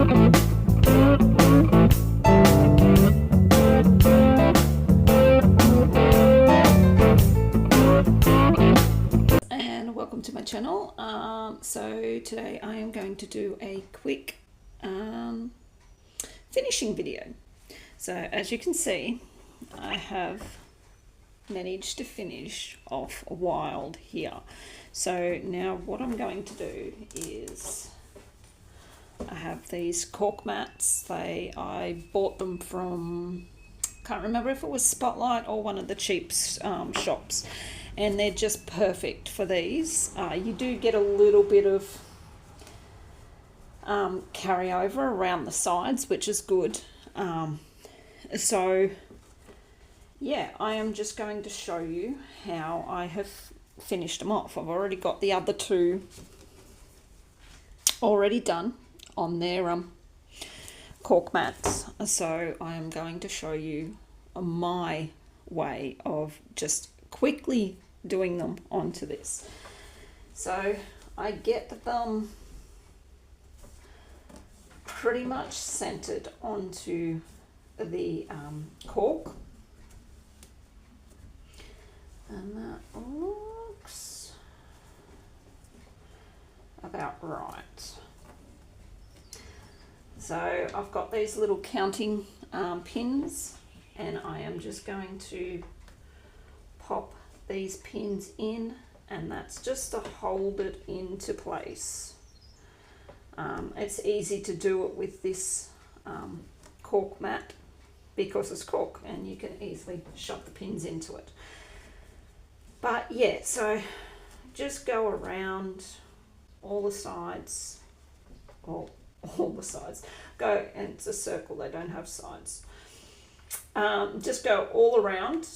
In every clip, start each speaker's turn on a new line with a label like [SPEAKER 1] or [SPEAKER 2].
[SPEAKER 1] And welcome to my channel. So today I am going to do a quick finishing video. So as you can see, I have managed to finish off Wild here. So now what I'm going to do is I have these cork mats. I bought them from, can't remember if it was Spotlight or one of the cheap shops, and they're just perfect for these. You do get a little bit of carryover around the sides, which is good. So yeah, I am just going to show you how I have finished them off. I've already got the other two already done on their cork mats, so I am going to show you my way of just quickly doing them onto this. So I get them pretty much centered onto the cork, and that looks about right. So I've got these little counting pins, and I am just going to pop these pins in, and that's just to hold it into place. It's easy to do it with this cork mat because it's cork and you can easily shove the pins into it. But yeah, so just go around all the sides, or all the sides. Go, and it's a circle, they don't have sides. Just go all around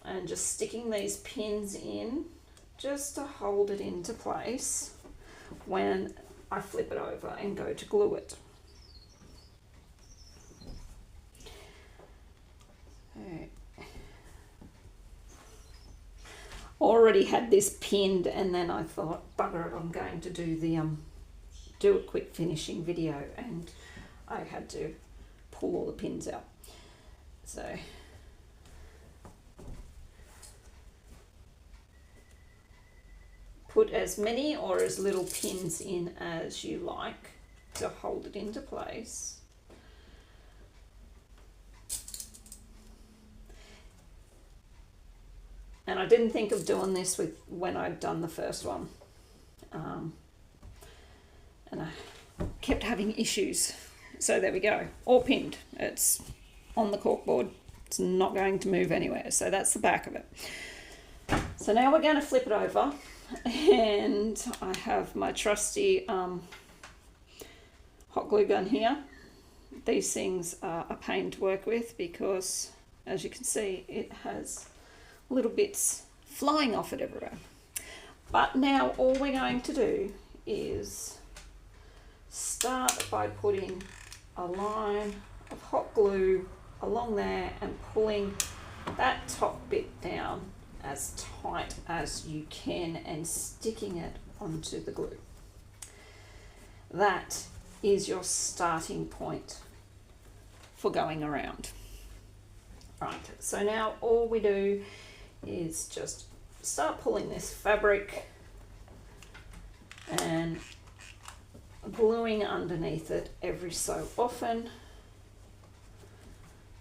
[SPEAKER 1] and just sticking these pins in just to hold it into place when I flip it over and go to glue it. Already had this pinned, and then I thought, bugger it, I'm going to do a quick finishing video, and I had to pull all the pins out. So put as many or as little pins in as you like to hold it into place. And I didn't think of doing this when I'd done the first one. And I kept having issues. So there we go, all pinned. It's on the corkboard. It's not going to move anywhere. So that's the back of it. So now we're going to flip it over, and I have my trusty hot glue gun here. These things are a pain to work with because, as you can see, it has little bits flying off it everywhere. But now all we're going to do is start by putting a line of hot glue along there and pulling that top bit down as tight as you can and sticking it onto the glue. That is your starting point for going around. Right, so now all we do is just start pulling this fabric and gluing underneath it every so often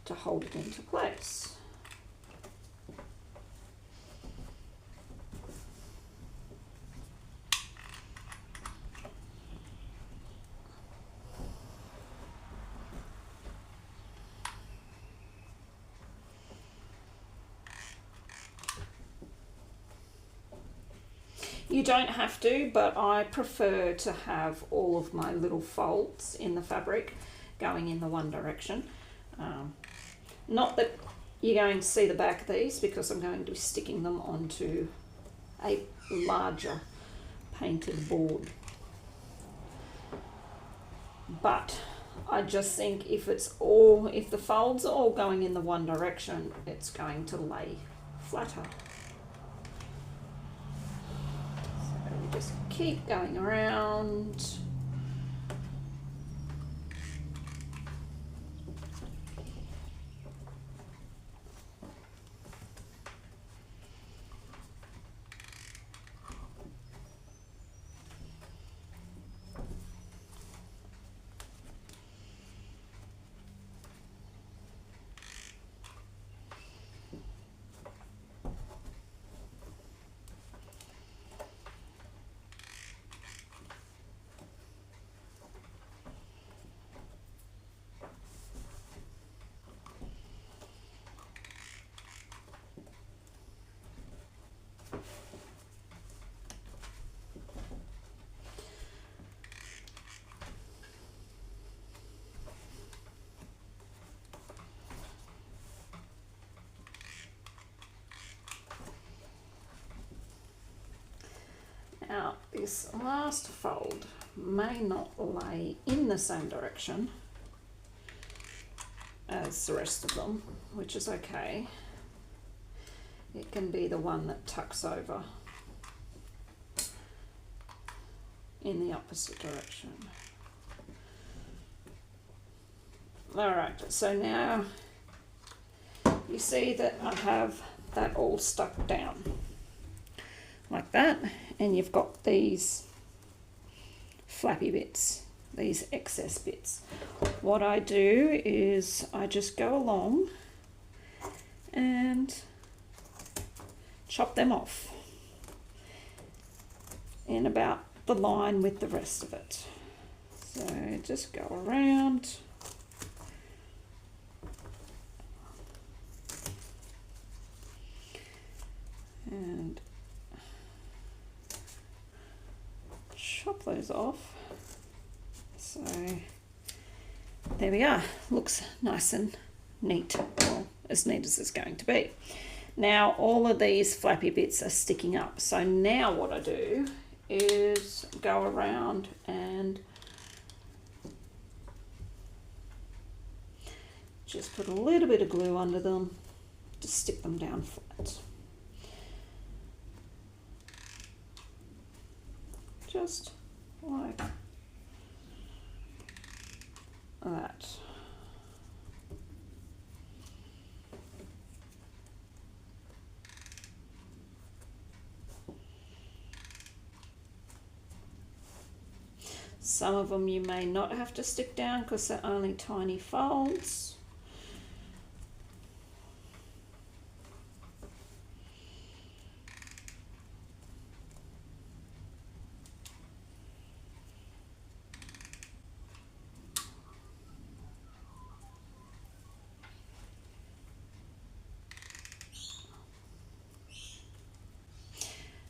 [SPEAKER 1] to hold it into place. You don't have to, but I prefer to have all of my little folds in the fabric going in the one direction. Not that you're going to see the back of these, because I'm going to be sticking them onto a larger painted board. But I just think if the folds are all going in the one direction, it's going to lay flatter. So we just keep going around. this last fold may not lay in the same direction as the rest of them, which is okay. It can be the one that tucks over in the opposite direction. Alright, so now you see that I have that all stuck down like that, and you've got these flappy bits, these excess bits. What I do is I just go along and chop them off in about the line with the rest of it. So just go around and chop those off. So there we are, looks nice and neat, well, as neat as it's going to be. Now all of these flappy bits are sticking up, so now what I do is go around and just put a little bit of glue under them to stick them down flat. Just like that. Some of them you may not have to stick down because they're only tiny folds.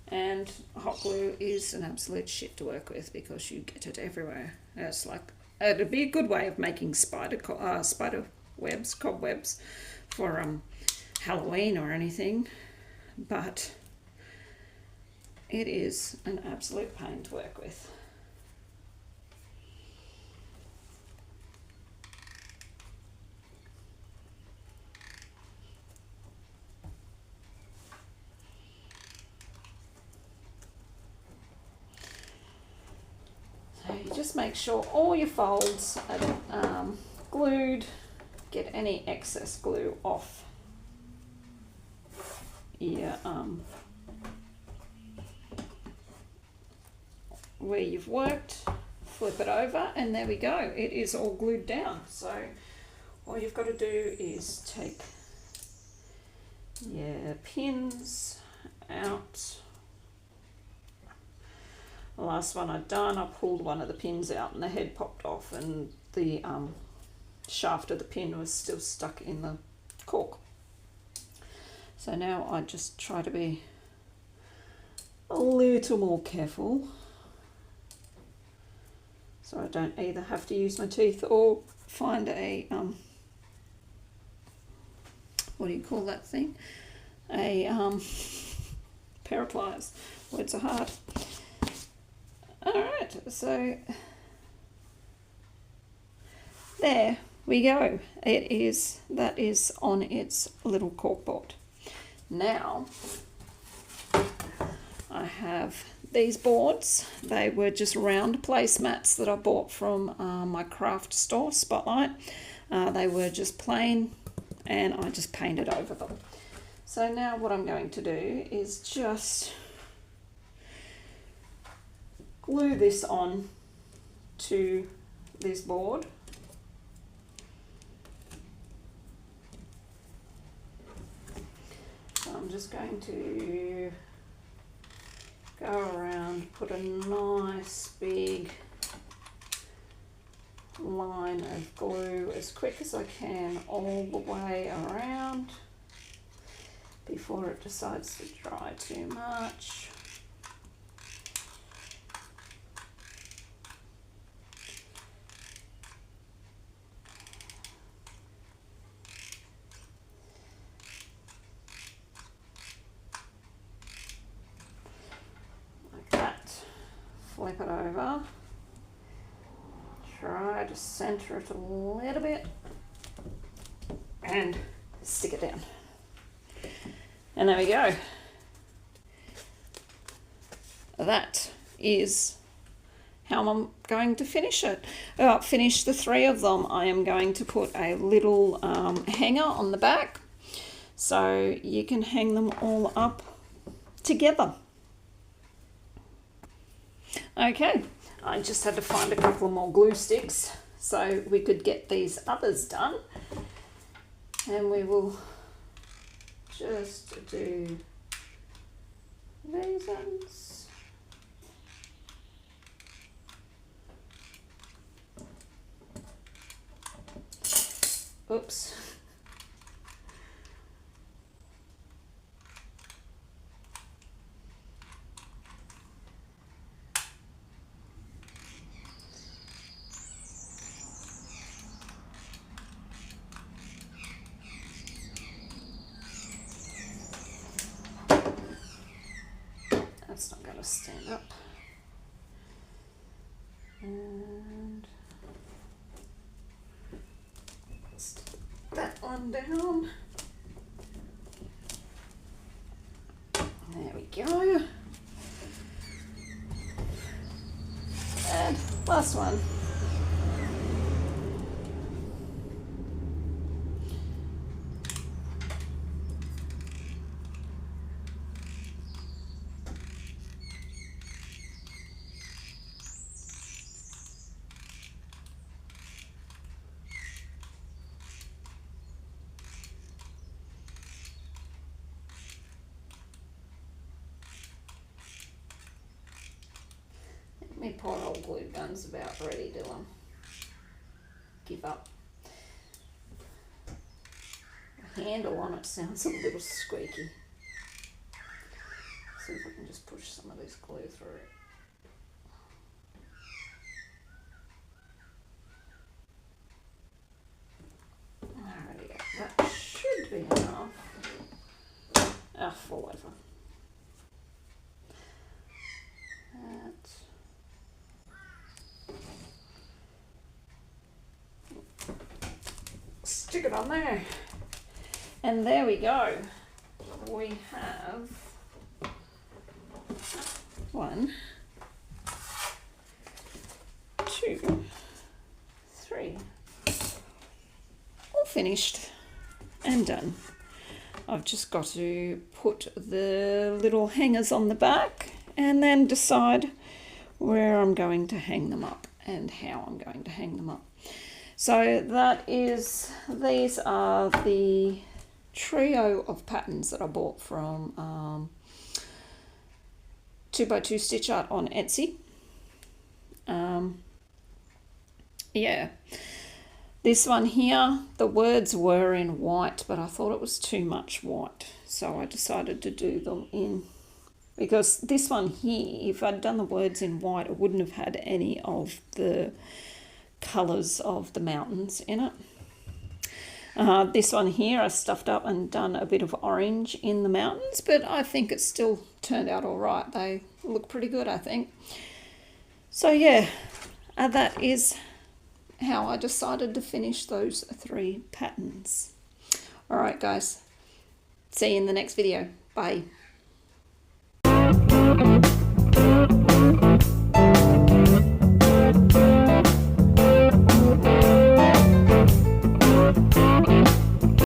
[SPEAKER 1] And hot glue is an absolute shit to work with because you get it everywhere. It's like, it'd be a good way of making spider webs, cobwebs for Halloween or anything, but it is an absolute pain to work with. So you just make sure all your folds are glued, get any excess glue off your where you've worked, flip it over, and there we go, it is all glued down. So all you've got to do is take your pins out. The last one I'd done, I pulled one of the pins out and the head popped off and the shaft of the pin was still stuck in the cork. So now I just try to be a little more careful so I don't either have to use my teeth or find a what do you call that thing, a pair of pliers. Words are hard. Alright, so there we go. That is on its little corkboard. Now I have these boards. They were just round placemats that I bought from my craft store, Spotlight. They were just plain and I just painted over them. So now what I'm going to do is just glue this on to this board. So I'm just going to go around, put a nice big line of glue as quick as I can all the way around before it decides to dry too much. Like that. flip it over. Try to center it a little bit and stick it down. And there we go. That is how I'm going to finish it. Finish the 3 of them. I am going to put a little hanger on the back so you can hang them all up together. Okay, I just had to find a couple more glue sticks so we could get these others done. And we will just do these ones. Oops. That's not going to stand up. And stick that one down. There we go. And last one. My poor old glue gun's about ready to give up. The handle on it sounds a little squeaky. See if I can just push some of this glue through it. Alrighty, that should be enough. Ah, fall over. That. Stick it on there. And there we go. We have 1, 2, 3. All finished and done. I've just got to put the little hangers on the back and then decide where I'm going to hang them up and how I'm going to hang them up. So these are the trio of patterns that I bought from 2x2 Stitch Art on Etsy. Yeah, this one here, the words were in white, but I thought it was too much white, so I decided to do them in, because this one here, if I'd done the words in white, it wouldn't have had any of the colours of the mountains in it. This one here I stuffed up and done a bit of orange in the mountains, but I think it still turned out all right. They look pretty good, I think. So yeah, that is how I decided to finish those 3 patterns. All right, guys. See you in the next video. Bye.